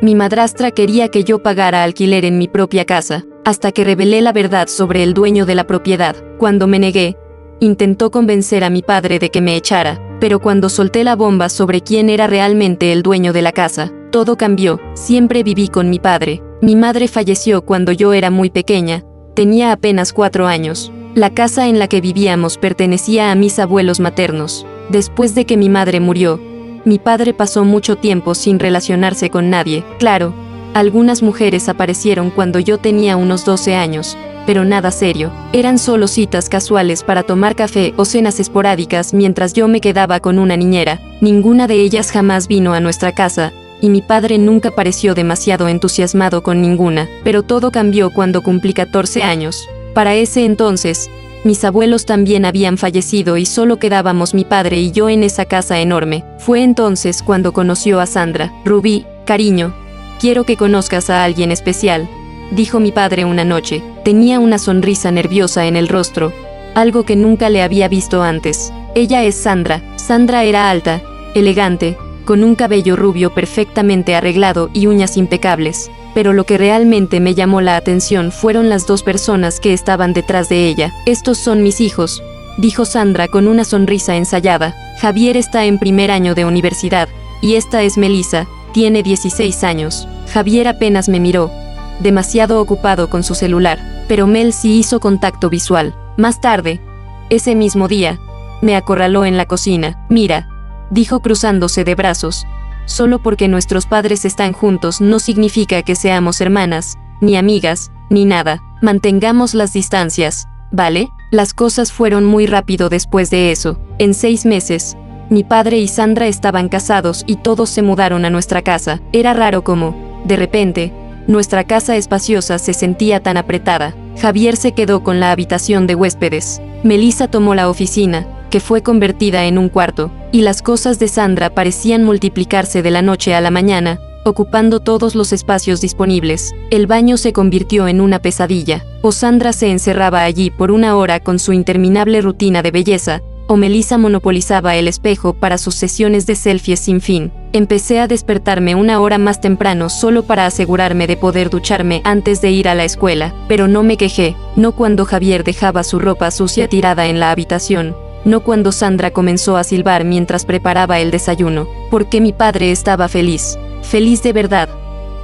Mi madrastra quería que yo pagara alquiler en mi propia casa, hasta que revelé la verdad sobre el dueño de la propiedad. Cuando me negué, intentó convencer a mi padre de que me echara, pero cuando solté la bomba sobre quién era realmente el dueño de la casa, todo cambió. Siempre viví con mi padre. Mi madre falleció cuando yo era muy pequeña, tenía apenas 4 años. La casa en la que vivíamos pertenecía a mis abuelos maternos. Después de que mi madre murió, mi padre pasó mucho tiempo sin relacionarse con nadie. Claro, algunas mujeres aparecieron cuando yo tenía unos 12 años, pero nada serio. Eran solo citas casuales para tomar café o cenas esporádicas mientras yo me quedaba con una niñera. Ninguna de ellas jamás vino a nuestra casa, y mi padre nunca pareció demasiado entusiasmado con ninguna. Pero todo cambió cuando cumplí 14 años. Para ese entonces, mis abuelos también habían fallecido y solo quedábamos mi padre y yo en esa casa enorme. Fue entonces cuando conoció a Sandra. Rubí, cariño, quiero que conozcas a alguien especial, dijo mi padre una noche. Tenía una sonrisa nerviosa en el rostro, algo que nunca le había visto antes. Ella es Sandra. Sandra era alta, elegante, con un cabello rubio perfectamente arreglado y uñas impecables. Pero lo que realmente me llamó la atención fueron las 2 personas que estaban detrás de ella. Estos son mis hijos, dijo Sandra con una sonrisa ensayada. Javier está en primer año de universidad, y esta es Melissa, tiene 16 años. Javier apenas me miró, demasiado ocupado con su celular, pero Mel sí hizo contacto visual. Más tarde, ese mismo día, me acorraló en la cocina. Mira, dijo cruzándose de brazos, solo porque nuestros padres están juntos no significa que seamos hermanas, ni amigas, ni nada. Mantengamos las distancias, ¿vale? Las cosas fueron muy rápido después de eso. En 6 meses, mi padre y Sandra estaban casados y todos se mudaron a nuestra casa. Era raro cómo, de repente, nuestra casa espaciosa se sentía tan apretada. Javier se quedó con la habitación de huéspedes. Melissa tomó la oficina, que fue convertida en un cuarto, y las cosas de Sandra parecían multiplicarse de la noche a la mañana, ocupando todos los espacios disponibles. El baño se convirtió en una pesadilla. O Sandra se encerraba allí por 1 hora con su interminable rutina de belleza, o Melissa monopolizaba el espejo para sus sesiones de selfies sin fin. Empecé a despertarme 1 hora más temprano solo para asegurarme de poder ducharme antes de ir a la escuela, pero no me quejé, no cuando Javier dejaba su ropa sucia tirada en la habitación, no cuando Sandra comenzó a silbar mientras preparaba el desayuno, porque mi padre estaba feliz, feliz de verdad.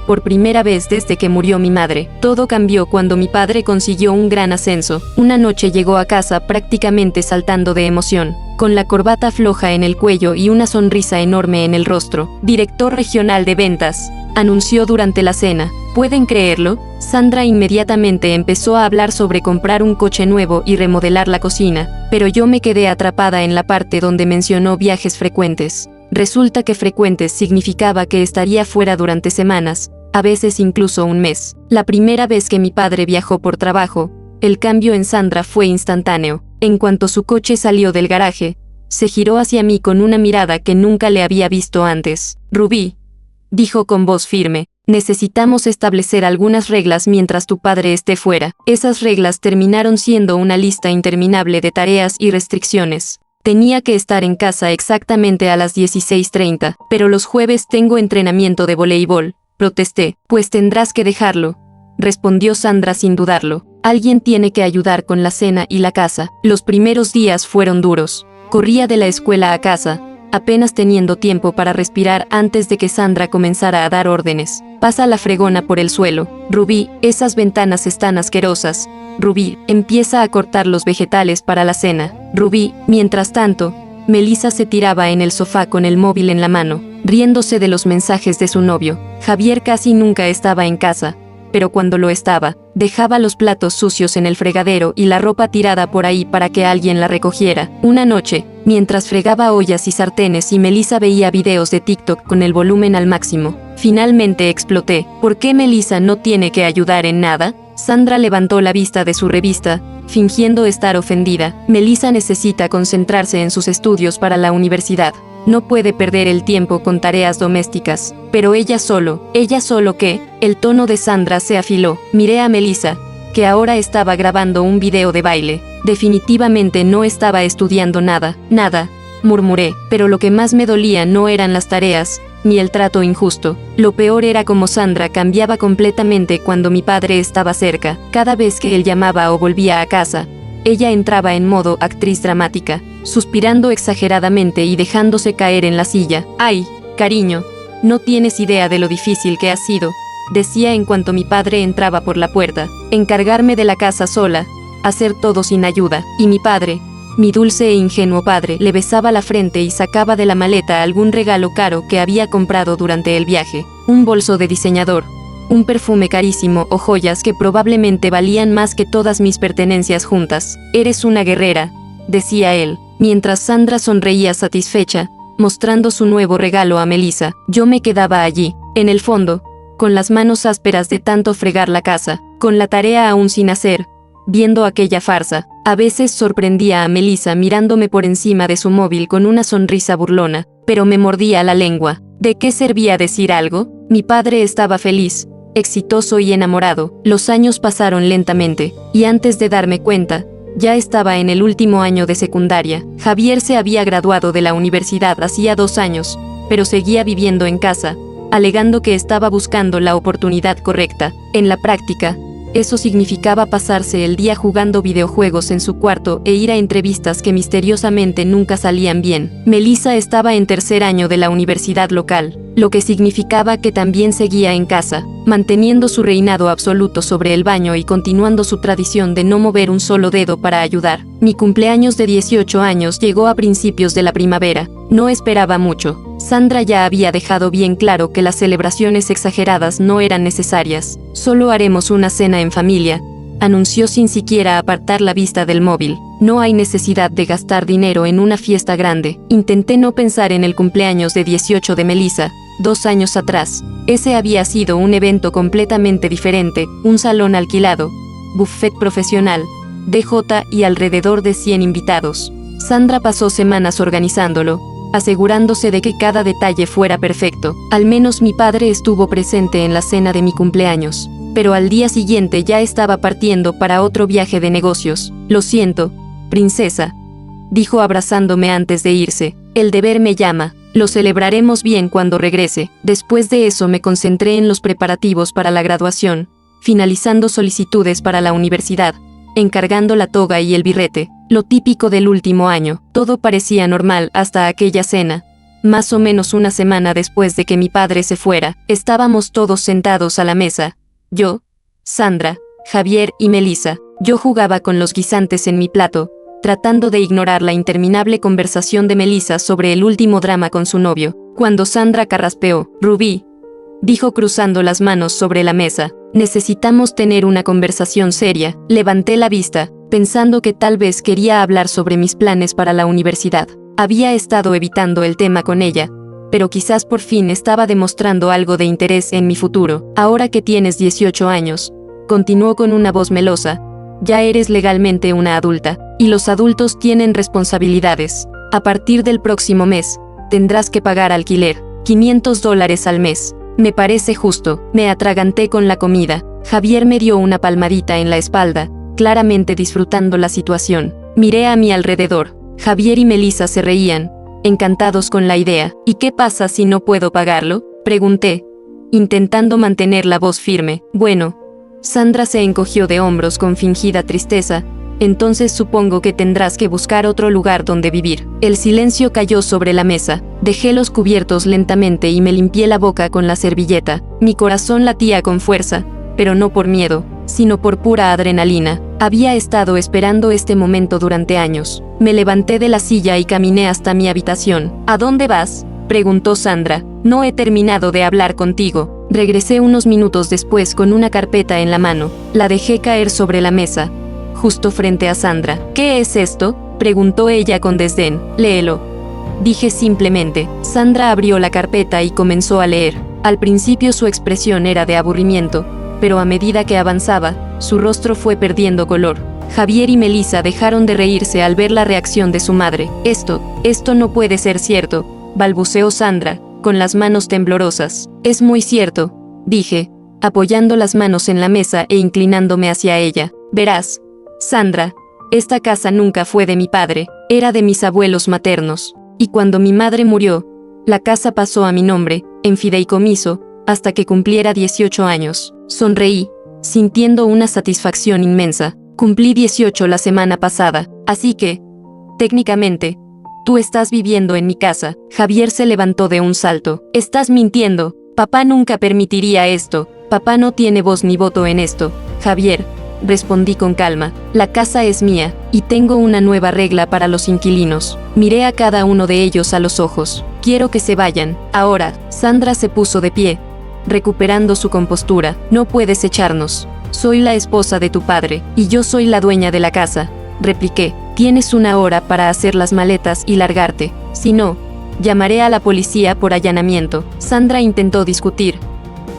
Por primera vez desde que murió mi madre. Todo cambió cuando mi padre consiguió un gran ascenso. Una noche llegó a casa prácticamente saltando de emoción, con la corbata floja en el cuello y una sonrisa enorme en el rostro. Director regional de ventas, anunció durante la cena. ¿Pueden creerlo? Sandra inmediatamente empezó a hablar sobre comprar un coche nuevo y remodelar la cocina, pero yo me quedé atrapada en la parte donde mencionó viajes frecuentes. Resulta que frecuentes significaba que estaría fuera durante semanas, a veces incluso un mes. La primera vez que mi padre viajó por trabajo, el cambio en Sandra fue instantáneo. En cuanto su coche salió del garaje, se giró hacia mí con una mirada que nunca le había visto antes. Rubí, dijo con voz firme, necesitamos establecer algunas reglas mientras tu padre esté fuera. Esas reglas terminaron siendo una lista interminable de tareas y restricciones. Tenía que estar en casa exactamente a las 16:30, pero los jueves tengo entrenamiento de voleibol, protesté. Pues tendrás que dejarlo, respondió Sandra sin dudarlo. Alguien tiene que ayudar con la cena y la casa. Los primeros días fueron duros. Corría de la escuela a casa, apenas teniendo tiempo para respirar antes de que Sandra comenzara a dar órdenes. Pasa la fregona por el suelo. Rubí, esas ventanas están asquerosas. Rubí, empieza a cortar los vegetales para la cena. Rubí, mientras tanto, Melissa se tiraba en el sofá con el móvil en la mano, riéndose de los mensajes de su novio. Javier casi nunca estaba en casa, pero cuando lo estaba, dejaba los platos sucios en el fregadero y la ropa tirada por ahí para que alguien la recogiera. Una noche, mientras fregaba ollas y sartenes y Melissa veía videos de TikTok con el volumen al máximo, finalmente exploté. ¿Por qué Melissa no tiene que ayudar en nada? Sandra levantó la vista de su revista, fingiendo estar ofendida. Melissa necesita concentrarse en sus estudios para la universidad. No puede perder el tiempo con tareas domésticas. Pero ella solo ¿qué? El tono de Sandra se afiló. Miré a Melissa, que ahora estaba grabando un video de baile. Definitivamente no estaba estudiando nada, murmuré. Pero lo que más me dolía no eran las tareas, ni el trato injusto. Lo peor era cómo Sandra cambiaba completamente cuando mi padre estaba cerca. Cada vez que él llamaba o volvía a casa, ella entraba en modo actriz dramática, suspirando exageradamente y dejándose caer en la silla. «Ay, cariño, no tienes idea de lo difícil que ha sido», decía en cuanto mi padre entraba por la puerta. «Encargarme de la casa sola, hacer todo sin ayuda. Y mi padre, mi dulce e ingenuo padre, le besaba la frente y sacaba de la maleta algún regalo caro que había comprado durante el viaje. Un bolso de diseñador, un perfume carísimo o joyas que probablemente valían más que todas mis pertenencias juntas. «Eres una guerrera», decía él, mientras Sandra sonreía satisfecha, mostrando su nuevo regalo a Melissa. Yo me quedaba allí, en el fondo, con las manos ásperas de tanto fregar la casa, con la tarea aún sin hacer, viendo aquella farsa. A veces sorprendía a Melissa mirándome por encima de su móvil con una sonrisa burlona, pero me mordía la lengua. ¿De qué servía decir algo? Mi padre estaba feliz, exitoso y enamorado. Los años pasaron lentamente, y antes de darme cuenta, ya estaba en el último año de secundaria. Javier se había graduado de la universidad hacía 2 años, pero seguía viviendo en casa, alegando que estaba buscando la oportunidad correcta. En la práctica, eso significaba pasarse el día jugando videojuegos en su cuarto e ir a entrevistas que misteriosamente nunca salían bien. Melissa estaba en 3er año de la universidad local, lo que significaba que también seguía en casa, manteniendo su reinado absoluto sobre el baño y continuando su tradición de no mover un solo dedo para ayudar. Mi cumpleaños de 18 años llegó a principios de la primavera. No esperaba mucho. Sandra ya había dejado bien claro que las celebraciones exageradas no eran necesarias. «Solo haremos una cena en familia», anunció sin siquiera apartar la vista del móvil. «No hay necesidad de gastar dinero en una fiesta grande». Intenté no pensar en el cumpleaños de 18 de Melissa, 2 años atrás. Ese había sido un evento completamente diferente, un salón alquilado, buffet profesional, DJ y alrededor de 100 invitados. Sandra pasó semanas organizándolo, asegurándose de que cada detalle fuera perfecto. Al menos mi padre estuvo presente en la cena de mi cumpleaños, pero al día siguiente ya estaba partiendo para otro viaje de negocios. «Lo siento, princesa», dijo abrazándome antes de irse. «El deber me llama. Lo celebraremos bien cuando regrese». Después de eso me concentré en los preparativos para la graduación, finalizando solicitudes para la universidad, encargando la toga y el birrete, lo típico del último año. Todo parecía normal hasta aquella cena. Más o menos una semana después de que mi padre se fuera, estábamos todos sentados a la mesa. Yo, Sandra, Javier y Melissa. Yo jugaba con los guisantes en mi plato, tratando de ignorar la interminable conversación de Melissa sobre el último drama con su novio, cuando Sandra carraspeó. «Rubí», dijo cruzando las manos sobre la mesa, «necesitamos tener una conversación seria». Levanté la vista, pensando que tal vez quería hablar sobre mis planes para la universidad. Había estado evitando el tema con ella, pero quizás por fin estaba demostrando algo de interés en mi futuro. «Ahora que tienes 18 años», continuó con una voz melosa, «ya eres legalmente una adulta, y los adultos tienen responsabilidades. A partir del próximo mes, tendrás que pagar alquiler, $500 al mes. Me parece justo». Me atraganté con la comida. Javier me dio una palmadita en la espalda, claramente disfrutando la situación. Miré a mi alrededor. Javier y Melissa se reían, encantados con la idea. «¿Y qué pasa si no puedo pagarlo?», pregunté, intentando mantener la voz firme. «Bueno». Sandra se encogió de hombros con fingida tristeza. «Entonces supongo que tendrás que buscar otro lugar donde vivir». El silencio cayó sobre la mesa. Dejé los cubiertos lentamente y me limpié la boca con la servilleta. Mi corazón latía con fuerza, pero no por miedo, sino por pura adrenalina. Había estado esperando este momento durante años. Me levanté de la silla y caminé hasta mi habitación. «¿A dónde vas?», preguntó Sandra. «No he terminado de hablar contigo». Regresé unos minutos después con una carpeta en la mano. La dejé caer sobre la mesa, justo frente a Sandra. «¿Qué es esto?», preguntó ella con desdén. «Léelo», dije simplemente. Sandra abrió la carpeta y comenzó a leer. Al principio su expresión era de aburrimiento, pero a medida que avanzaba, su rostro fue perdiendo color. Javier y Melissa dejaron de reírse al ver la reacción de su madre. Esto no puede ser cierto», balbuceó Sandra, con las manos temblorosas. «Es muy cierto», dije, apoyando las manos en la mesa e inclinándome hacia ella. «Verás, Sandra, esta casa nunca fue de mi padre, era de mis abuelos maternos. Y cuando mi madre murió, la casa pasó a mi nombre, en fideicomiso, hasta que cumpliera 18 años. Sonreí, sintiendo una satisfacción inmensa. Cumplí 18 la semana pasada, así que, técnicamente, tú estás viviendo en mi casa. Javier se levantó de un salto. Estás mintiendo. Papá nunca permitiría esto. Papá no tiene voz ni voto en esto. Javier, respondí con calma, la casa es mía, y tengo una nueva regla para los inquilinos. Miré a cada uno de ellos a los ojos. Quiero que se vayan. Ahora. Sandra se puso de pie, recuperando su compostura. No puedes echarnos. Soy la esposa de tu padre, y yo soy la dueña de la casa, repliqué. Tienes una hora para hacer las maletas y largarte. Si no, llamaré a la policía por allanamiento. Sandra intentó discutir.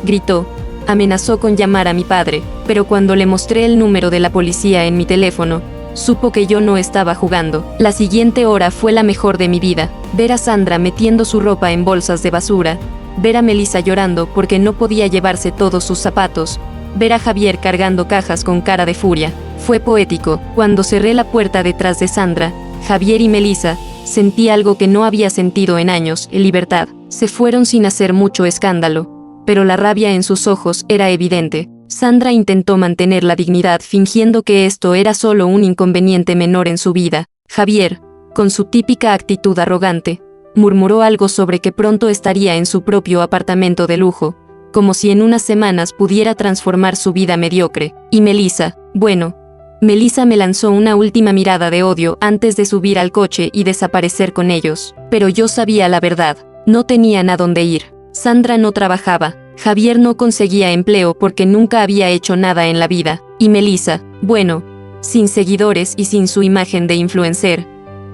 Gritó. Amenazó con llamar a mi padre, pero cuando le mostré el número de la policía en mi teléfono, supo que yo no estaba jugando. La siguiente hora fue la mejor de mi vida. Ver a Sandra metiendo su ropa en bolsas de basura, ver a Melissa llorando porque no podía llevarse todos sus zapatos, ver a Javier cargando cajas con cara de furia. Fue poético. Cuando cerré la puerta detrás de Sandra, Javier y Melissa, sentí algo que no había sentido en años, libertad. Se fueron sin hacer mucho escándalo, pero la rabia en sus ojos era evidente. Sandra intentó mantener la dignidad fingiendo que esto era solo un inconveniente menor en su vida. Javier, con su típica actitud arrogante, murmuró algo sobre que pronto estaría en su propio apartamento de lujo, como si en unas semanas pudiera transformar su vida mediocre. Y Melissa, bueno, Melissa me lanzó una última mirada de odio antes de subir al coche y desaparecer con ellos. Pero yo sabía la verdad, no tenían a dónde ir. Sandra no trabajaba, Javier no conseguía empleo porque nunca había hecho nada en la vida, y Melissa, bueno, sin seguidores y sin su imagen de influencer.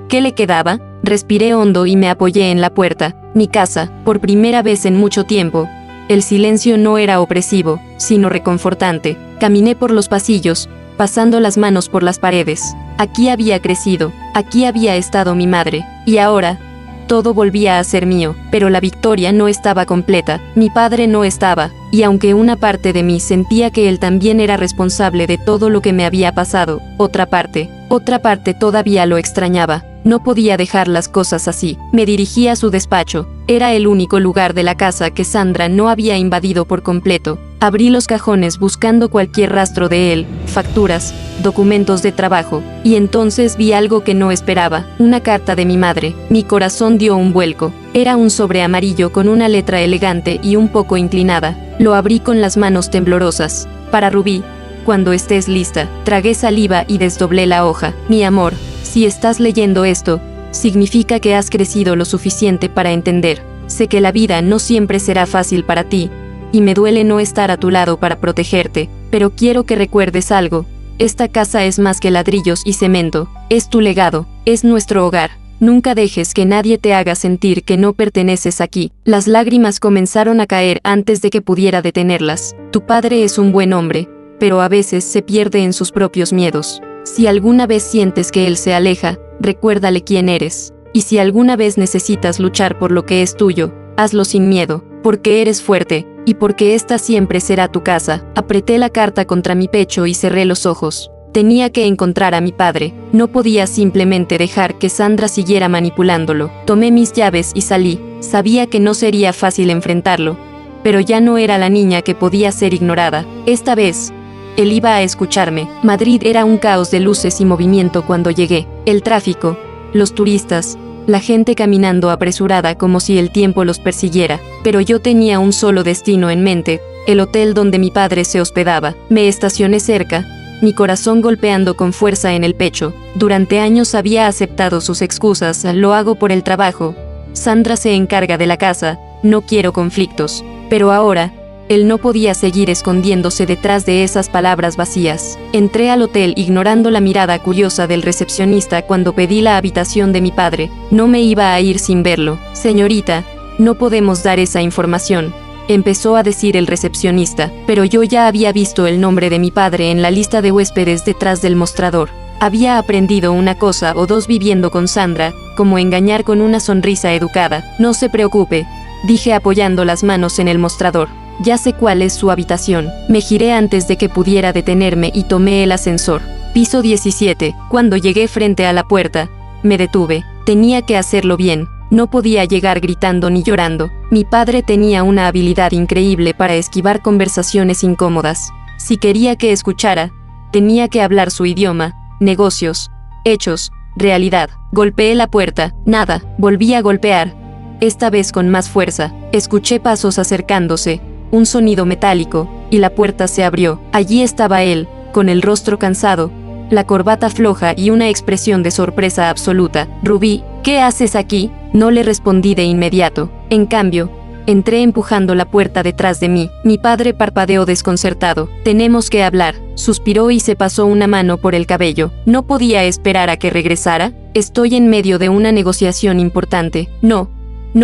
¿Qué le quedaba? Respiré hondo y me apoyé en la puerta. Mi casa, por primera vez en mucho tiempo. El silencio no era opresivo, sino reconfortante. Caminé por los pasillos, pasando las manos por las paredes. Aquí había crecido, aquí había estado mi madre, y ahora, todo volvía a ser mío, pero la victoria no estaba completa, mi padre no estaba, y aunque una parte de mí sentía que él también era responsable de todo lo que me había pasado, otra parte todavía lo extrañaba. No podía dejar las cosas así. Me dirigí a su despacho. Era el único lugar de la casa que Sandra no había invadido por completo. Abrí los cajones buscando cualquier rastro de él, facturas, documentos de trabajo, y entonces vi algo que no esperaba, una carta de mi madre. Mi corazón dio un vuelco. Era un sobre amarillo con una letra elegante y un poco inclinada. Lo abrí con las manos temblorosas. Para Rubí, cuando estés lista. Tragué saliva y desdoblé la hoja. Mi amor, si estás leyendo esto, significa que has crecido lo suficiente para entender. Sé que la vida no siempre será fácil para ti, y me duele no estar a tu lado para protegerte, pero quiero que recuerdes algo. Esta casa es más que ladrillos y cemento, es tu legado, es nuestro hogar. Nunca dejes que nadie te haga sentir que no perteneces aquí. Las lágrimas comenzaron a caer antes de que pudiera detenerlas. Tu padre es un buen hombre, pero a veces se pierde en sus propios miedos. Si alguna vez sientes que él se aleja, recuérdale quién eres. Y si alguna vez necesitas luchar por lo que es tuyo, hazlo sin miedo, porque eres fuerte, y porque esta siempre será tu casa. Apreté la carta contra mi pecho y cerré los ojos. Tenía que encontrar a mi padre. No podía simplemente dejar que Sandra siguiera manipulándolo. Tomé mis llaves y salí. Sabía que no sería fácil enfrentarlo, pero ya no era la niña que podía ser ignorada. Esta vez, él iba a escucharme. Madrid era un caos de luces y movimiento cuando llegué. El tráfico, los turistas, la gente caminando apresurada como si el tiempo los persiguiera. Pero yo tenía un solo destino en mente, el hotel donde mi padre se hospedaba. Me estacioné cerca, mi corazón golpeando con fuerza en el pecho. Durante años había aceptado sus excusas, lo hago por el trabajo. Sandra se encarga de la casa, no quiero conflictos. Pero ahora, él no podía seguir escondiéndose detrás de esas palabras vacías. Entré al hotel ignorando la mirada curiosa del recepcionista cuando pedí la habitación de mi padre. No me iba a ir sin verlo. Señorita, no podemos dar esa información, empezó a decir el recepcionista, pero yo ya había visto el nombre de mi padre en la lista de huéspedes detrás del mostrador. Había aprendido una cosa o dos viviendo con Sandra, como engañar con una sonrisa educada. No se preocupe, dije apoyando las manos en el mostrador. Ya sé cuál es su habitación. Me giré antes de que pudiera detenerme y tomé el ascensor. Piso 17. Cuando llegué frente a la puerta, me detuve. Tenía que hacerlo bien. No podía llegar gritando ni llorando. Mi padre tenía una habilidad increíble para esquivar conversaciones incómodas. Si quería que escuchara, tenía que hablar su idioma, negocios, hechos, realidad. Golpeé la puerta, nada, volví a golpear. Esta vez con más fuerza. Escuché pasos acercándose, un sonido metálico, y la puerta se abrió. Allí estaba él, con el rostro cansado, la corbata floja y una expresión de sorpresa absoluta. Rubí, ¿qué haces aquí? No le respondí de inmediato. En cambio, entré empujando la puerta detrás de mí. Mi padre parpadeó desconcertado. Tenemos que hablar. Suspiró y se pasó una mano por el cabello. ¿No podía esperar a que regresara? Estoy en medio de una negociación importante. No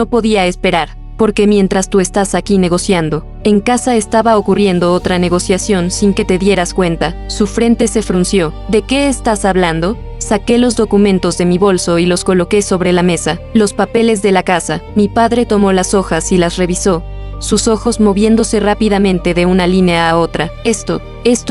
podía esperar. Porque mientras tú estás aquí negociando, en casa estaba ocurriendo otra negociación sin que te dieras cuenta. Su frente se frunció. ¿De qué estás hablando? Saqué los documentos de mi bolso y los coloqué sobre la mesa. Los papeles de la casa. Mi padre tomó las hojas y las revisó, sus ojos moviéndose rápidamente de una línea a otra. Esto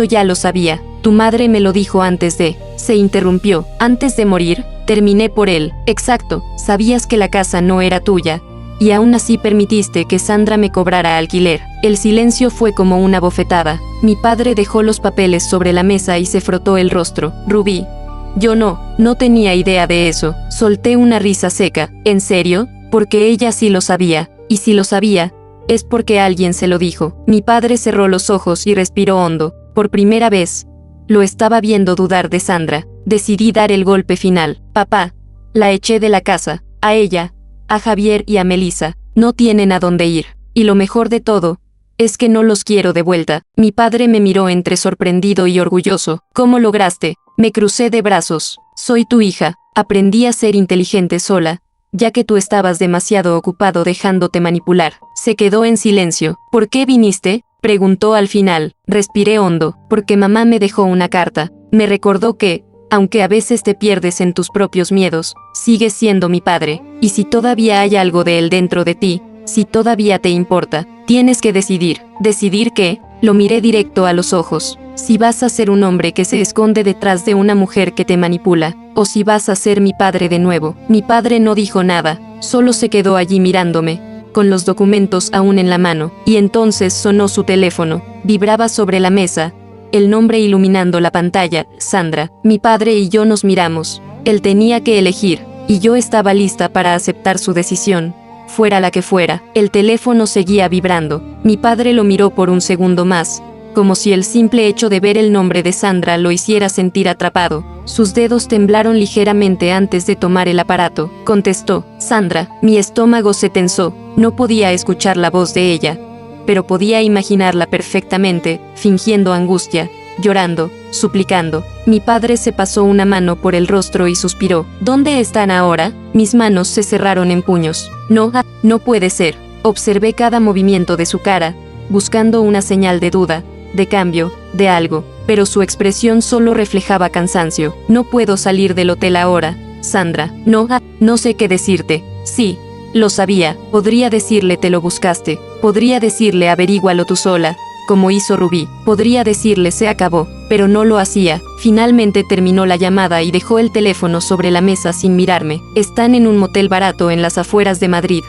ya lo sabía. Tu madre me lo dijo antes de... Se interrumpió. Antes de morir, terminé por él. Exacto. Sabías que la casa no era tuya. Y aún así permitiste que Sandra me cobrara alquiler. El silencio fue como una bofetada. Mi padre dejó los papeles sobre la mesa y se frotó el rostro. Rubí. Yo no tenía idea de eso. Solté una risa seca. ¿En serio? Porque ella sí lo sabía. Y si lo sabía, es porque alguien se lo dijo. Mi padre cerró los ojos y respiró hondo. Por primera vez, lo estaba viendo dudar de Sandra. Decidí dar el golpe final. Papá. La eché de la casa. A ella, a Javier y a Melissa. No tienen a dónde ir. Y lo mejor de todo, es que no los quiero de vuelta. Mi padre me miró entre sorprendido y orgulloso. ¿Cómo lograste? Me crucé de brazos. Soy tu hija. Aprendí a ser inteligente sola, ya que tú estabas demasiado ocupado dejándote manipular. Se quedó en silencio. ¿Por qué viniste? Preguntó al final. Respiré hondo. Porque mamá me dejó una carta. Me recordó que, aunque a veces te pierdes en tus propios miedos, sigues siendo mi padre. Y si todavía hay algo de él dentro de ti, si todavía te importa, tienes que decidir. ¿Decidir qué? Lo miré directo a los ojos. Si vas a ser un hombre que se esconde detrás de una mujer que te manipula, o si vas a ser mi padre de nuevo. Mi padre no dijo nada, solo se quedó allí mirándome, con los documentos aún en la mano. Y entonces sonó su teléfono. Vibraba sobre la mesa, el nombre iluminando la pantalla. Sandra. Mi padre y yo nos miramos. Él tenía que elegir, y yo estaba lista para aceptar su decisión, fuera la que fuera. El teléfono seguía vibrando. Mi padre lo miró por un segundo más, como si el simple hecho de ver el nombre de Sandra lo hiciera sentir atrapado. Sus dedos temblaron ligeramente antes de tomar el aparato. Contestó. Sandra. Mi estómago se tensó. No podía escuchar la voz de ella, pero podía imaginarla perfectamente, fingiendo angustia, llorando, suplicando. Mi padre se pasó una mano por el rostro y suspiró. ¿Dónde están ahora? Mis manos se cerraron en puños. No puede ser. Observé cada movimiento de su cara, buscando una señal de duda, de cambio, de algo, pero su expresión solo reflejaba cansancio. No puedo salir del hotel ahora, Sandra. No sé qué decirte. Sí, lo sabía. Podría decirle te lo buscaste. Podría decirle averígualo tú sola, como hizo Rubí. Podría decirle se acabó, pero no lo hacía. Finalmente terminó la llamada y dejó el teléfono sobre la mesa sin mirarme. Están en un motel barato en las afueras de Madrid,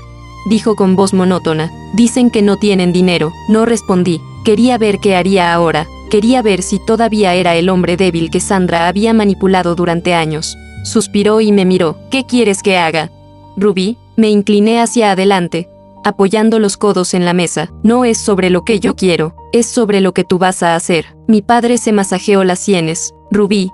dijo con voz monótona. Dicen que no tienen dinero. No respondí. Quería ver qué haría ahora. Quería ver si todavía era el hombre débil que Sandra había manipulado durante años. Suspiró y me miró. ¿Qué quieres que haga? Rubí. Me incliné hacia adelante, apoyando los codos en la mesa. No es sobre lo que yo quiero, es sobre lo que tú vas a hacer. Mi padre se masajeó las sienes. Rubí,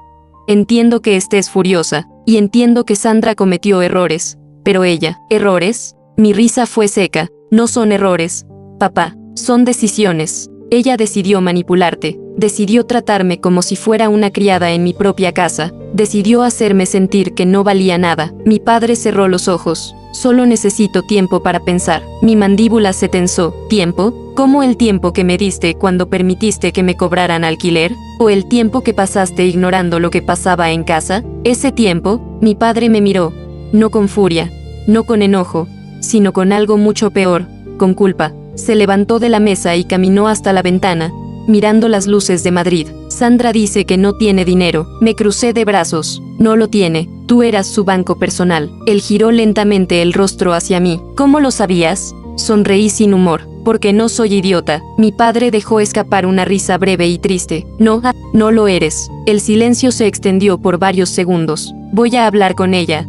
entiendo que estés furiosa, y entiendo que Sandra cometió errores, pero ella, ¿errores? Mi risa fue seca. No son errores, papá, son decisiones. Ella decidió manipularte, decidió tratarme como si fuera una criada en mi propia casa, decidió hacerme sentir que no valía nada. Mi padre cerró los ojos. Solo necesito tiempo para pensar. Mi mandíbula se tensó. ¿Tiempo? ¿Cómo el tiempo que me diste cuando permitiste que me cobraran alquiler? ¿O el tiempo que pasaste ignorando lo que pasaba en casa? Ese tiempo, mi padre me miró, no con furia, no con enojo, sino con algo mucho peor, con culpa. Se levantó de la mesa y caminó hasta la ventana, mirando las luces de Madrid. Sandra dice que no tiene dinero. Me crucé de brazos. No lo tiene. Tú eras su banco personal. Él giró lentamente el rostro hacia mí. ¿Cómo lo sabías? Sonreí sin humor. Porque no soy idiota. Mi padre dejó escapar una risa breve y triste. No, no lo eres. El silencio se extendió por varios segundos. Voy a hablar con ella,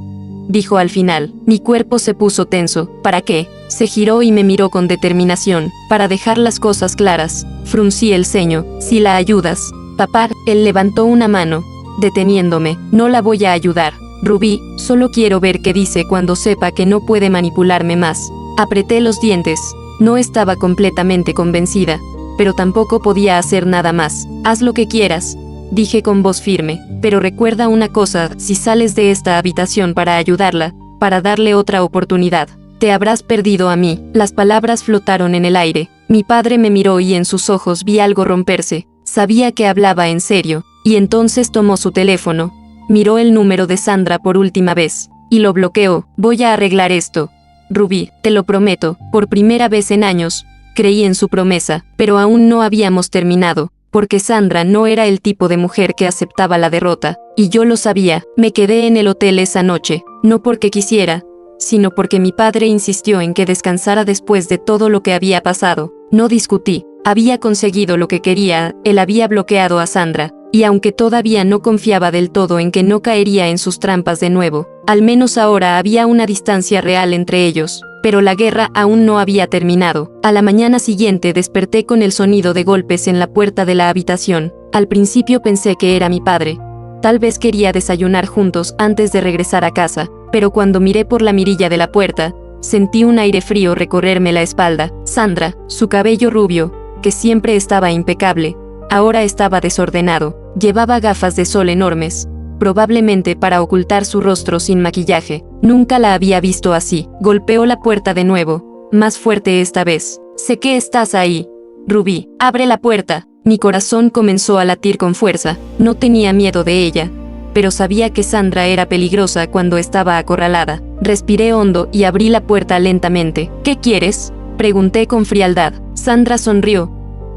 dijo al final. Mi cuerpo se puso tenso. ¿Para qué? Se giró y me miró con determinación. Para dejar las cosas claras. Fruncí el ceño. Si la ayudas. Papá, él levantó una mano, deteniéndome. No la voy a ayudar. Rubí, solo quiero ver qué dice cuando sepa que no puede manipularme más. Apreté los dientes. No estaba completamente convencida, pero tampoco podía hacer nada más. Haz lo que quieras, dije con voz firme, pero recuerda una cosa, si sales de esta habitación para ayudarla, para darle otra oportunidad, te habrás perdido a mí. Las palabras flotaron en el aire. Mi padre me miró y en sus ojos vi algo romperse. Sabía que hablaba en serio, y entonces tomó su teléfono, miró el número de Sandra por última vez, y lo bloqueó. Voy a arreglar esto. Rubí, te lo prometo, por primera vez en años, creí en su promesa, pero aún no habíamos terminado, porque Sandra no era el tipo de mujer que aceptaba la derrota, y yo lo sabía. Me quedé en el hotel esa noche, no porque quisiera, sino porque mi padre insistió en que descansara después de todo lo que había pasado. No discutí, había conseguido lo que quería, él había bloqueado a Sandra, y aunque todavía no confiaba del todo en que no caería en sus trampas de nuevo, al menos ahora había una distancia real entre ellos. Pero la guerra aún no había terminado. A la mañana siguiente desperté con el sonido de golpes en la puerta de la habitación. Al principio pensé que era mi padre. Tal vez quería desayunar juntos antes de regresar a casa, pero cuando miré por la mirilla de la puerta, sentí un aire frío recorrerme la espalda. Sandra, su cabello rubio, que siempre estaba impecable, ahora estaba desordenado. Llevaba gafas de sol enormes, probablemente para ocultar su rostro sin maquillaje. Nunca la había visto así. Golpeó la puerta de nuevo, más fuerte esta vez. Sé que estás ahí. Rubí, abre la puerta. Mi corazón comenzó a latir con fuerza. No tenía miedo de ella, pero sabía que Sandra era peligrosa cuando estaba acorralada. Respiré hondo y abrí la puerta lentamente. ¿Qué quieres?, pregunté con frialdad. Sandra sonrió,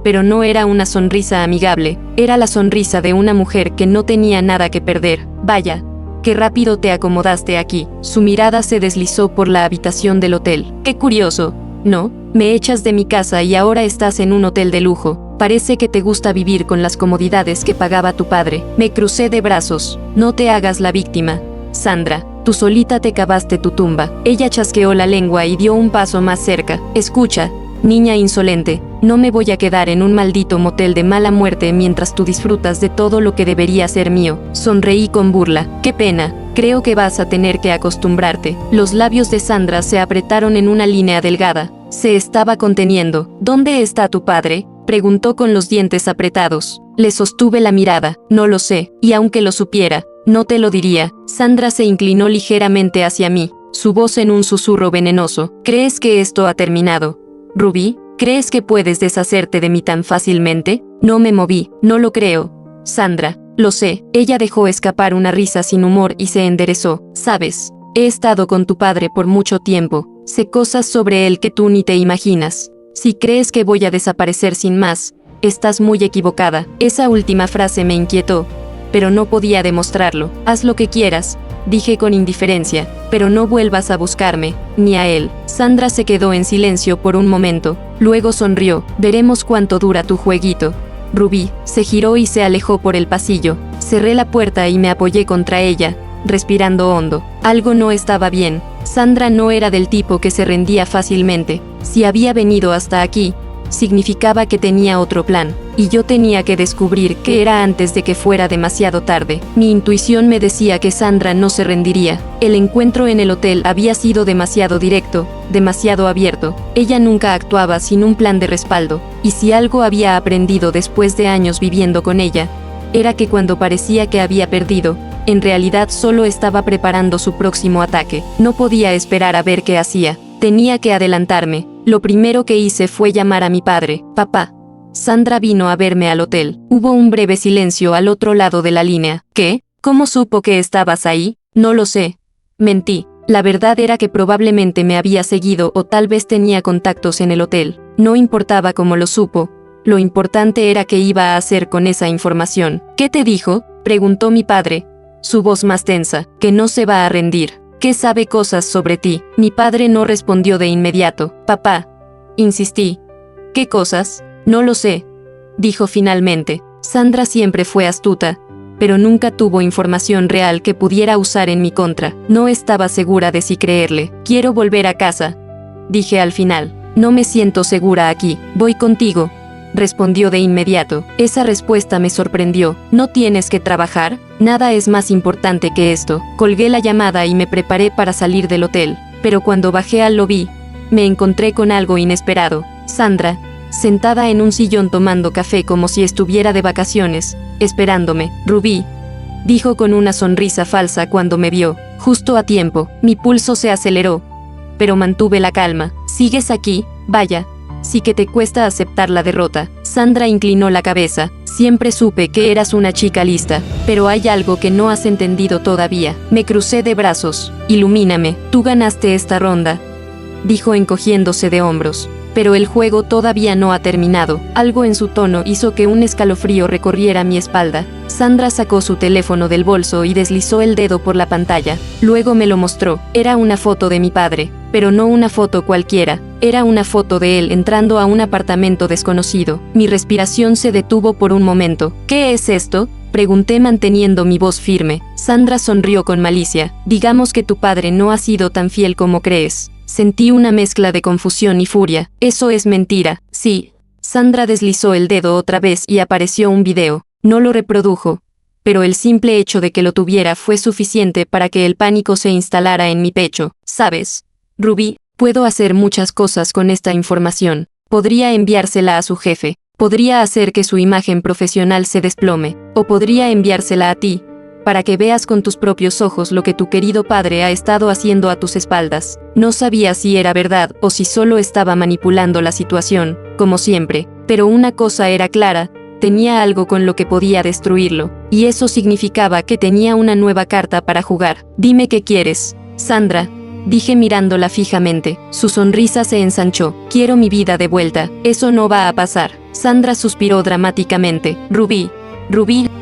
pero no era una sonrisa amigable, era la sonrisa de una mujer que no tenía nada que perder. Vaya, qué rápido te acomodaste aquí. Su mirada se deslizó por la habitación del hotel. Qué curioso, ¿no? Me echas de mi casa y ahora estás en un hotel de lujo. Parece que te gusta vivir con las comodidades que pagaba tu padre. Me crucé de brazos. No te hagas la víctima, Sandra. Tú solita te cavaste tu tumba. Ella chasqueó la lengua y dio un paso más cerca. Escucha, niña insolente, no me voy a quedar en un maldito motel de mala muerte mientras tú disfrutas de todo lo que debería ser mío. Sonreí con burla. Qué pena, creo que vas a tener que acostumbrarte. Los labios de Sandra se apretaron en una línea delgada. Se estaba conteniendo. ¿Dónde está tu padre?, preguntó con los dientes apretados. Le sostuve la mirada. No lo sé, y aunque lo supiera, no te lo diría. Sandra se inclinó ligeramente hacia mí, su voz en un susurro venenoso. ¿Crees que esto ha terminado, Rubí? ¿Crees que puedes deshacerte de mí tan fácilmente? No me moví. No lo creo, Sandra. Lo sé. Ella dejó escapar una risa sin humor y se enderezó. Sabes, he estado con tu padre por mucho tiempo. Sé cosas sobre él que tú ni te imaginas. Si crees que voy a desaparecer sin más, estás muy equivocada. Esa última frase me inquietó, pero no podía demostrarlo. Haz lo que quieras, dije con indiferencia, pero no vuelvas a buscarme, ni a él. Sandra se quedó en silencio por un momento, luego sonrió. Veremos cuánto dura tu jueguito, Rubí. Se giró y se alejó por el pasillo. Cerré la puerta y me apoyé contra ella, respirando hondo. Algo no estaba bien. Sandra no era del tipo que se rendía fácilmente. Si había venido hasta aquí, significaba que tenía otro plan, y yo tenía que descubrir qué era antes de que fuera demasiado tarde. Mi intuición me decía que Sandra no se rendiría. El encuentro en el hotel había sido demasiado directo, demasiado abierto. Ella nunca actuaba sin un plan de respaldo, y si algo había aprendido después de años viviendo con ella, era que cuando parecía que había perdido, en realidad solo estaba preparando su próximo ataque. No podía esperar a ver qué hacía. Tenía que adelantarme. Lo primero que hice fue llamar a mi padre. Papá. Sandra vino a verme al hotel. Hubo un breve silencio al otro lado de la línea. ¿Qué? ¿Cómo supo que estabas ahí? No lo sé. Mentí. La verdad era que probablemente me había seguido o tal vez tenía contactos en el hotel. No importaba cómo lo supo. Lo importante era qué iba a hacer con esa información. ¿Qué te dijo?, preguntó mi padre, su voz más tensa. Que no se va a rendir. ¿Qué sabe cosas sobre ti? Mi padre no respondió de inmediato. Papá, insistí. ¿Qué cosas? No lo sé, dijo finalmente. Sandra siempre fue astuta, pero nunca tuvo información real que pudiera usar en mi contra. No estaba segura de si creerle. Quiero volver a casa, dije al final. No me siento segura aquí. Voy contigo, respondió de inmediato. Esa respuesta me sorprendió. ¿No tienes que trabajar? Nada es más importante que esto. Colgué la llamada y me preparé para salir del hotel. Pero cuando bajé al lobby, me encontré con algo inesperado. Sandra, sentada en un sillón tomando café como si estuviera de vacaciones, esperándome. Rubí, dijo con una sonrisa falsa cuando me vio. Justo a tiempo. Mi pulso se aceleró, pero mantuve la calma. ¿Sigues aquí? Vaya, sí que te cuesta aceptar la derrota. Sandra inclinó la cabeza. Siempre supe que eras una chica lista, pero hay algo que no has entendido todavía. Me crucé de brazos. Ilumíname. Tú ganaste esta ronda, dijo encogiéndose de hombros. Pero el juego todavía no ha terminado. Algo en su tono hizo que un escalofrío recorriera mi espalda. Sandra sacó su teléfono del bolso y deslizó el dedo por la pantalla. Luego me lo mostró. Era una foto de mi padre, pero no una foto cualquiera. Era una foto de él entrando a un apartamento desconocido. Mi respiración se detuvo por un momento. ¿Qué es esto?, pregunté manteniendo mi voz firme. Sandra sonrió con malicia. Digamos que tu padre no ha sido tan fiel como crees. Sentí una mezcla de confusión y furia. Eso es mentira. Sí. Sandra deslizó el dedo otra vez y apareció un video. No lo reprodujo, pero el simple hecho de que lo tuviera fue suficiente para que el pánico se instalara en mi pecho. ¿Sabes, Rubí? Puedo hacer muchas cosas con esta información. Podría enviársela a su jefe. Podría hacer que su imagen profesional se desplome. O podría enviársela a ti, para que veas con tus propios ojos lo que tu querido padre ha estado haciendo a tus espaldas. No sabía si era verdad o si solo estaba manipulando la situación, como siempre, pero una cosa era clara, tenía algo con lo que podía destruirlo, y eso significaba que tenía una nueva carta para jugar. Dime qué quieres, Sandra, dije mirándola fijamente. Su sonrisa se ensanchó. Quiero mi vida de vuelta. Eso no va a pasar. Sandra suspiró dramáticamente. Rubí,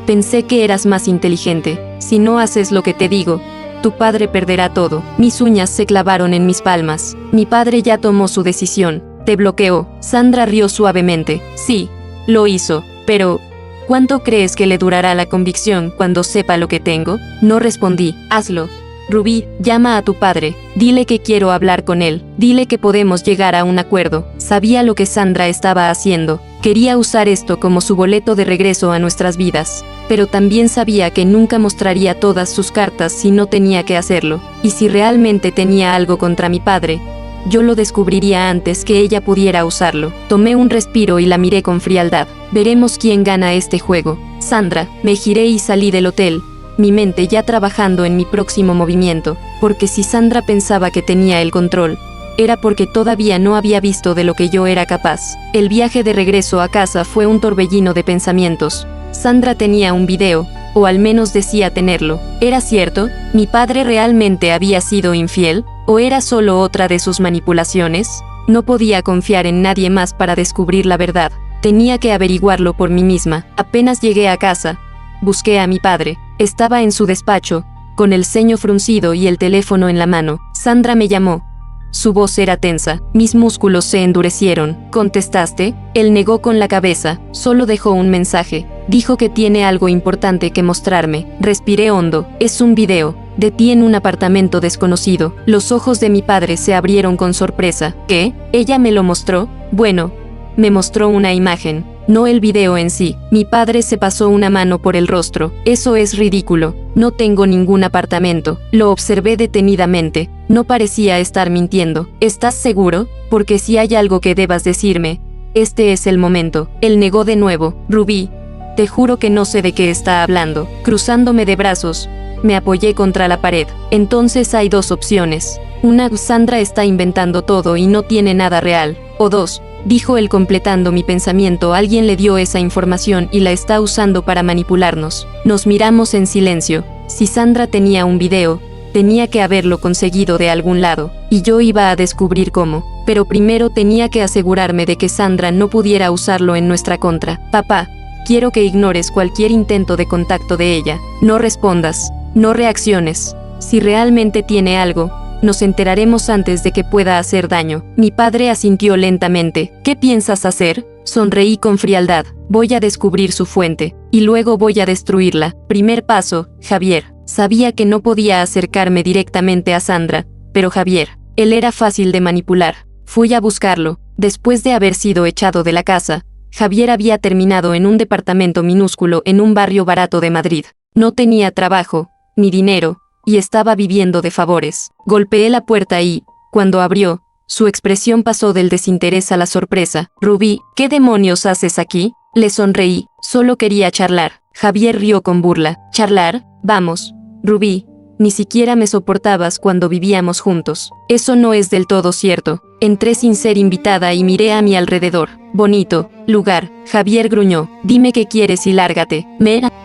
pensé que eras más inteligente. Si no haces lo que te digo, tu padre perderá todo. Mis uñas se clavaron en mis palmas. Mi padre ya tomó su decisión. Te bloqueó. Sandra rió suavemente. Sí, lo hizo, pero ¿cuánto crees que le durará la convicción cuando sepa lo que tengo? No respondí. Hazlo. Rubí, llama a tu padre. Dile que quiero hablar con él. Dile que podemos llegar a un acuerdo. Sabía lo que Sandra estaba haciendo. Quería usar esto como su boleto de regreso a nuestras vidas. Pero también sabía que nunca mostraría todas sus cartas si no tenía que hacerlo. Y si realmente tenía algo contra mi padre, yo lo descubriría antes que ella pudiera usarlo. Tomé un respiro y la miré con frialdad. Veremos quién gana este juego. Sandra, me giré y salí del hotel, mi mente ya trabajando en mi próximo movimiento, porque si Sandra pensaba que tenía el control, era porque todavía no había visto de lo que yo era capaz. El viaje de regreso a casa fue un torbellino de pensamientos. Sandra tenía un video, o al menos decía tenerlo. ¿Era cierto? ¿Mi padre realmente había sido infiel? ¿O era solo otra de sus manipulaciones? No podía confiar en nadie más para descubrir la verdad. Tenía que averiguarlo por mí misma. Apenas llegué a casa, busqué a mi padre. Estaba en su despacho, con el ceño fruncido y el teléfono en la mano. Sandra me llamó. Su voz era tensa. Mis músculos se endurecieron. ¿Contestaste? Él negó con la cabeza. Solo dejó un mensaje. Dijo que tiene algo importante que mostrarme. Respiré hondo. Es un video de ti en un apartamento desconocido. Los ojos de mi padre se abrieron con sorpresa. ¿Qué? ¿Ella me lo mostró? Bueno, me mostró una imagen, no el video en sí. Mi padre se pasó una mano por el rostro. Eso es ridículo. No tengo ningún apartamento. Lo observé detenidamente. No parecía estar mintiendo. ¿Estás seguro? Porque si hay algo que debas decirme, este es el momento. Él negó de nuevo. Rubí, te juro que no sé de qué está hablando. Cruzándome de brazos, me apoyé contra la pared. Entonces hay dos opciones. Una, Sandra está inventando todo y no tiene nada real. O dos, dijo él completando mi pensamiento, alguien le dio esa información y la está usando para manipularnos. Nos miramos en silencio. Si Sandra tenía un video, Tenía que haberlo conseguido de algún lado, y yo iba a descubrir cómo. Pero primero tenía que asegurarme de que Sandra no pudiera usarlo en nuestra contra. Papá, quiero que ignores cualquier intento de contacto de ella. No respondas, no reacciones. Si realmente tiene algo, nos enteraremos antes de que pueda hacer daño. Mi padre asintió lentamente. ¿Qué piensas hacer? Sonreí con frialdad. Voy a descubrir su fuente, y luego voy a destruirla. Primer paso, Javier. Sabía que no podía acercarme directamente a Sandra, pero Javier, él era fácil de manipular. Fui a buscarlo. Después de haber sido echado de la casa, Javier había terminado en un departamento minúsculo en un barrio barato de Madrid. No tenía trabajo, ni dinero, y estaba viviendo de favores. Golpeé la puerta y, cuando abrió, su expresión pasó del desinterés a la sorpresa. Rubí, ¿qué demonios haces aquí? Le sonreí. Solo quería charlar. Javier rió con burla. ¿Charlar? Vamos, Rubí, ni siquiera me soportabas cuando vivíamos juntos. Eso no es del todo cierto. Entré sin ser invitada y miré a mi alrededor. Bonito lugar. Javier gruñó. Dime qué quieres y lárgate.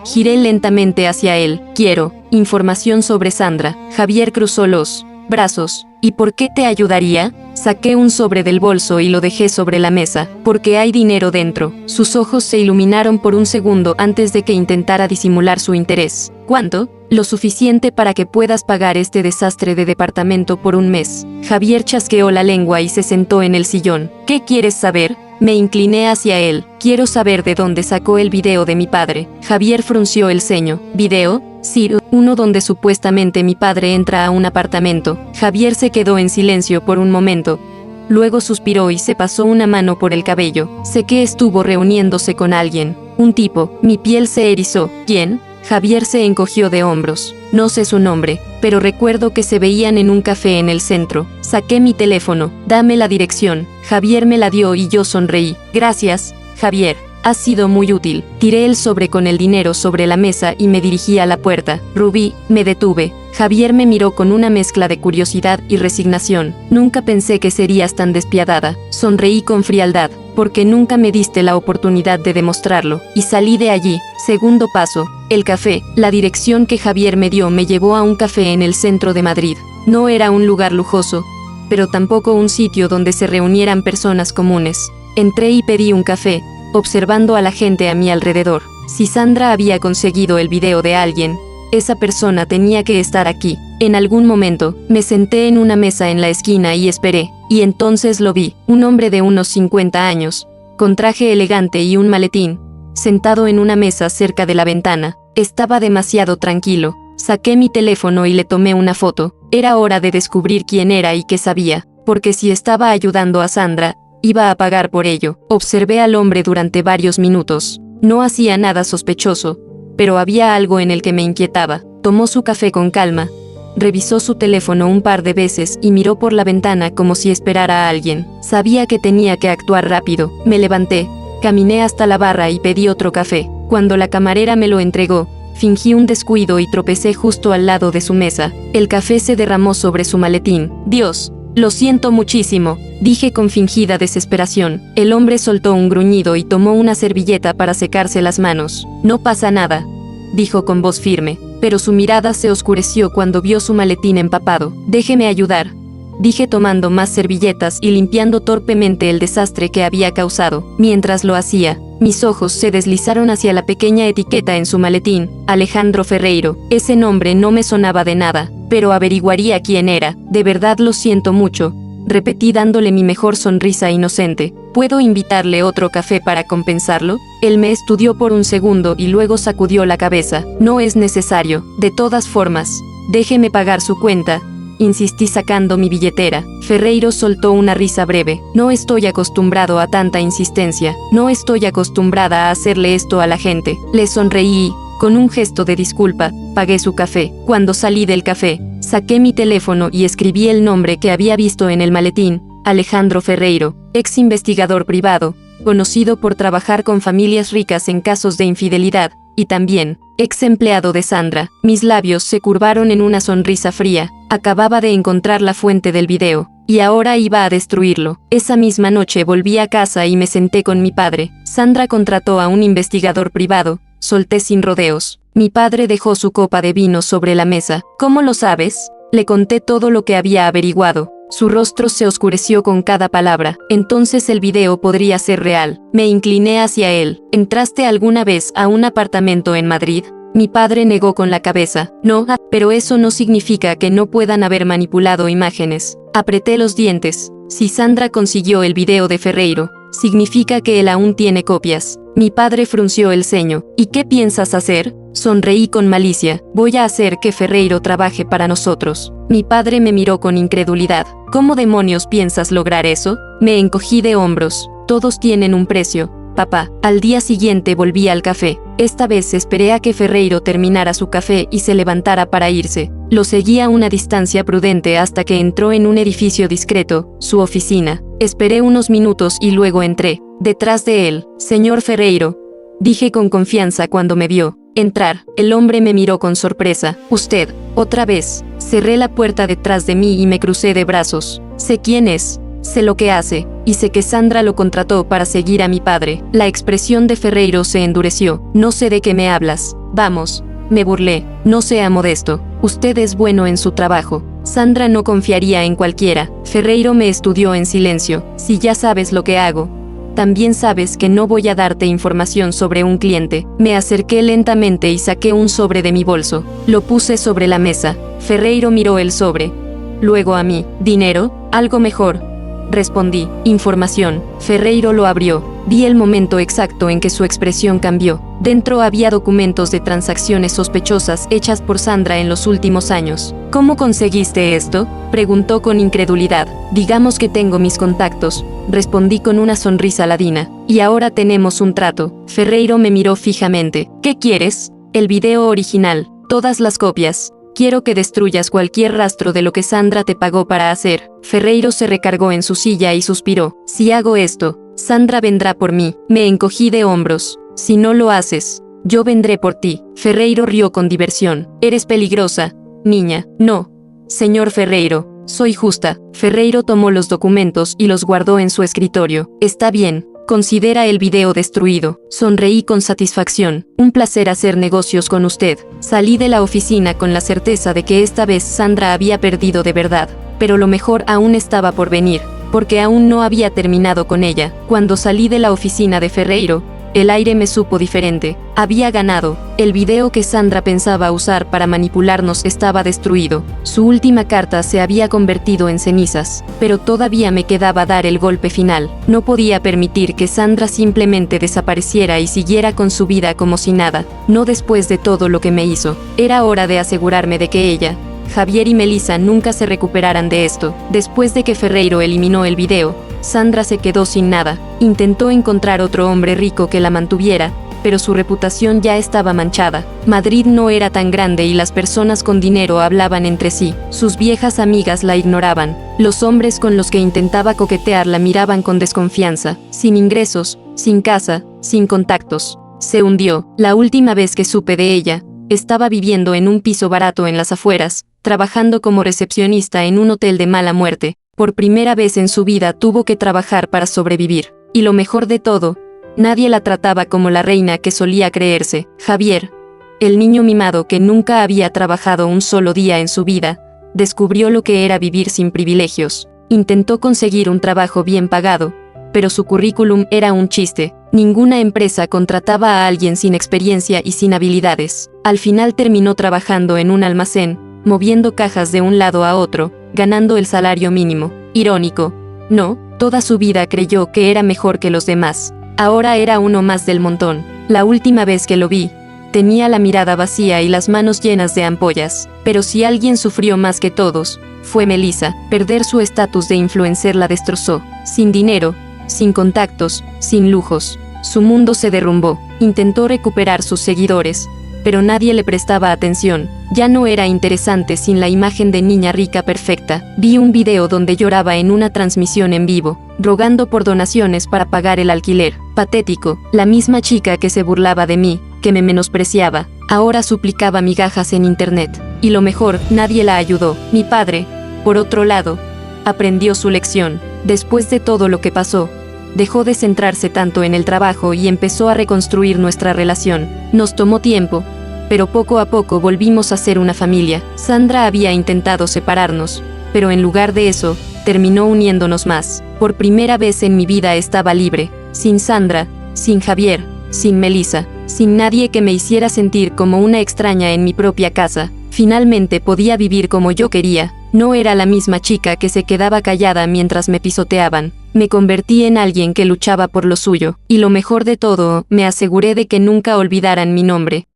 Giré lentamente hacia él. Quiero información sobre Sandra. Javier cruzó los brazos. ¿Y por qué te ayudaría? Saqué un sobre del bolso y lo dejé sobre la mesa. Porque hay dinero dentro. Sus ojos se iluminaron por un segundo antes de que intentara disimular su interés. ¿Cuánto? Lo suficiente para que puedas pagar este desastre de departamento por un mes. Javier chasqueó la lengua y se sentó en el sillón. ¿Qué quieres saber? Me incliné hacia él. Quiero saber de dónde sacó el video de mi padre. Javier frunció el ceño. ¿Video? Sí, uno donde supuestamente mi padre entra a un apartamento. Javier se quedó en silencio por un momento. Luego suspiró y se pasó una mano por el cabello. Sé que estuvo reuniéndose con alguien. Un tipo. Mi piel se erizó. ¿Quién? Javier se encogió de hombros. No sé su nombre, pero recuerdo que se veían en un café en el centro. Saqué mi teléfono. Dame la dirección. Javier me la dio y yo sonreí. Gracias, Javier. Has sido muy útil. Tiré el sobre con el dinero sobre la mesa y me dirigí a la puerta. Rubí, me detuve. Javier me miró con una mezcla de curiosidad y resignación. Nunca pensé que serías tan despiadada. Sonreí con frialdad, porque nunca me diste la oportunidad de demostrarlo. Y salí de allí. Segundo paso, el café. La dirección que Javier me dio me llevó a un café en el centro de Madrid. No era un lugar lujoso, pero tampoco un sitio donde se reunieran personas comunes. Entré y pedí un café, observando a la gente a mi alrededor. Si Sandra había conseguido el video de alguien, esa persona tenía que estar aquí. En algún momento, me senté en una mesa en la esquina y esperé, y entonces lo vi, un hombre de unos 50 años, con traje elegante y un maletín, sentado en una mesa cerca de la ventana. Estaba demasiado tranquilo. Saqué mi teléfono y le tomé una foto. Era hora de descubrir quién era y qué sabía, porque si estaba ayudando a Sandra, iba a pagar por ello. Observé al hombre durante varios minutos. No hacía nada sospechoso, pero había algo en el que me inquietaba. Tomó su café con calma, revisó su teléfono un par de veces y miró por la ventana como si esperara a alguien. Sabía que tenía que actuar rápido. Me levanté, caminé hasta la barra y pedí otro café. Cuando la camarera me lo entregó, fingí un descuido y tropecé justo al lado de su mesa. El café se derramó sobre su maletín. Dios, lo siento muchísimo, dije con fingida desesperación. El hombre soltó un gruñido y tomó una servilleta para secarse las manos. No pasa nada, dijo con voz firme, pero su mirada se oscureció cuando vio su maletín empapado. Déjeme ayudar, dije tomando más servilletas y limpiando torpemente el desastre que había causado. Mientras lo hacía, mis ojos se deslizaron hacia la pequeña etiqueta en su maletín. Alejandro Ferreiro. Ese nombre no me sonaba de nada, pero averiguaría quién era. De verdad lo siento mucho, repetí dándole mi mejor sonrisa inocente. ¿Puedo invitarle otro café para compensarlo? Él me estudió por un segundo y luego sacudió la cabeza. No es necesario. De todas formas, déjeme pagar su cuenta, insistí sacando mi billetera. Ferreiro soltó una risa breve. No estoy acostumbrado a tanta insistencia. No estoy acostumbrada a hacerle esto a la gente. Le sonreí. Con un gesto de disculpa, pagué su café. Cuando salí del café, saqué mi teléfono y escribí el nombre que había visto en el maletín. Alejandro Ferreiro, ex investigador privado, conocido por trabajar con familias ricas en casos de infidelidad, y también, ex empleado de Sandra. Mis labios se curvaron en una sonrisa fría. Acababa de encontrar la fuente del video, y ahora iba a destruirlo. Esa misma noche volví a casa y me senté con mi padre. Sandra contrató a un investigador privado. Solté sin rodeos. Mi padre dejó su copa de vino sobre la mesa. ¿Cómo lo sabes? Le conté todo lo que había averiguado. Su rostro se oscureció con cada palabra. Entonces el video podría ser real. Me incliné hacia él. ¿Entraste alguna vez a un apartamento en Madrid? Mi padre negó con la cabeza. No, pero eso no significa que no puedan haber manipulado imágenes. Apreté los dientes. Si Sandra consiguió el video de Ferreiro, significa que él aún tiene copias. Mi padre frunció el ceño. ¿Y qué piensas hacer? Sonreí con malicia. Voy a hacer que Ferreiro trabaje para nosotros. Mi padre me miró con incredulidad. ¿Cómo demonios piensas lograr eso? Me encogí de hombros. Todos tienen un precio, papá. Al día siguiente volví al café. Esta vez esperé a que Ferreiro terminara su café y se levantara para irse. Lo seguí a una distancia prudente hasta que entró en un edificio discreto, su oficina. Esperé unos minutos y luego entré. Detrás de él, señor Ferreiro, dije con confianza cuando me vio entrar. El hombre me miró con sorpresa. Usted, otra vez. Cerré la puerta detrás de mí y me crucé de brazos. Sé quién es, sé lo que hace, y sé que Sandra lo contrató para seguir a mi padre. La expresión de Ferreiro se endureció. No sé de qué me hablas. Vamos, me burlé. No sea modesto. Usted es bueno en su trabajo. Sandra no confiaría en cualquiera. Ferreiro me estudió en silencio. Si ya sabes lo que hago, también sabes que no voy a darte información sobre un cliente. Me acerqué lentamente y saqué un sobre de mi bolso. Lo puse sobre la mesa. Ferreiro miró el sobre. Luego a mí. ¿Dinero? Algo mejor. Respondí. Información. Ferreiro lo abrió. Vi el momento exacto en que su expresión cambió. Dentro había documentos de transacciones sospechosas hechas por Sandra en los últimos años. ¿Cómo conseguiste esto?, preguntó con incredulidad. Digamos que tengo mis contactos, respondí con una sonrisa ladina. Y ahora tenemos un trato. Ferreiro me miró fijamente. ¿Qué quieres? El video original, todas las copias. Quiero que destruyas cualquier rastro de lo que Sandra te pagó para hacer. Ferreiro se recargó en su silla y suspiró. Si hago esto, Sandra vendrá por mí. Me encogí de hombros. Si no lo haces, yo vendré por ti. Ferreiro rió con diversión. Eres peligrosa, niña. No, señor Ferreiro, soy justa. Ferreiro tomó los documentos y los guardó en su escritorio. Está bien. Considera el video destruido. Sonreí con satisfacción. Un placer hacer negocios con usted. Salí de la oficina con la certeza de que esta vez Sandra había perdido de verdad. Pero lo mejor aún estaba por venir, porque aún no había terminado con ella. Cuando salí de la oficina de Ferreiro, el aire me supo diferente. Había ganado. El video que Sandra pensaba usar para manipularnos estaba destruido. Su última carta se había convertido en cenizas. Pero todavía me quedaba dar el golpe final. No podía permitir que Sandra simplemente desapareciera y siguiera con su vida como si nada. No después de todo lo que me hizo. Era hora de asegurarme de que ella, Javier y Melissa nunca se recuperaran de esto. Después de que Ferreiro eliminó el video, Sandra se quedó sin nada. Intentó encontrar otro hombre rico que la mantuviera, pero su reputación ya estaba manchada. Madrid no era tan grande y las personas con dinero hablaban entre sí. Sus viejas amigas la ignoraban. Los hombres con los que intentaba coquetear la miraban con desconfianza. Sin ingresos, sin casa, sin contactos. Se hundió. La última vez que supe de ella, estaba viviendo en un piso barato en las afueras, trabajando como recepcionista en un hotel de mala muerte. Por primera vez en su vida tuvo que trabajar para sobrevivir. Y lo mejor de todo, nadie la trataba como la reina que solía creerse. Javier, el niño mimado que nunca había trabajado un solo día en su vida, descubrió lo que era vivir sin privilegios. Intentó conseguir un trabajo bien pagado, pero su currículum era un chiste. Ninguna empresa contrataba a alguien sin experiencia y sin habilidades. Al final terminó trabajando en un almacén, moviendo cajas de un lado a otro, ganando el salario mínimo. Irónico, ¿no? Toda su vida creyó que era mejor que los demás. Ahora era uno más del montón. La última vez que lo vi, tenía la mirada vacía y las manos llenas de ampollas. Pero si alguien sufrió más que todos, fue Melissa. Perder su estatus de influencer la destrozó. Sin dinero, sin contactos, sin lujos. Su mundo se derrumbó. Intentó recuperar sus seguidores, pero nadie le prestaba atención. Ya no era interesante sin la imagen de niña rica perfecta. Vi un video donde lloraba en una transmisión en vivo, rogando por donaciones para pagar el alquiler. Patético. La misma chica que se burlaba de mí, que me menospreciaba, ahora suplicaba migajas en internet. Y lo mejor, nadie la ayudó. Mi padre, por otro lado, aprendió su lección. Después de todo lo que pasó, dejó de centrarse tanto en el trabajo y empezó a reconstruir nuestra relación. Nos tomó tiempo, pero poco a poco volvimos a ser una familia. Sandra había intentado separarnos, pero en lugar de eso, terminó uniéndonos más. Por primera vez en mi vida estaba libre, sin Sandra, sin Javier, sin Melissa, sin nadie que me hiciera sentir como una extraña en mi propia casa. Finalmente podía vivir como yo quería. No era la misma chica que se quedaba callada mientras me pisoteaban. Me convertí en alguien que luchaba por lo suyo, y lo mejor de todo, me aseguré de que nunca olvidaran mi nombre.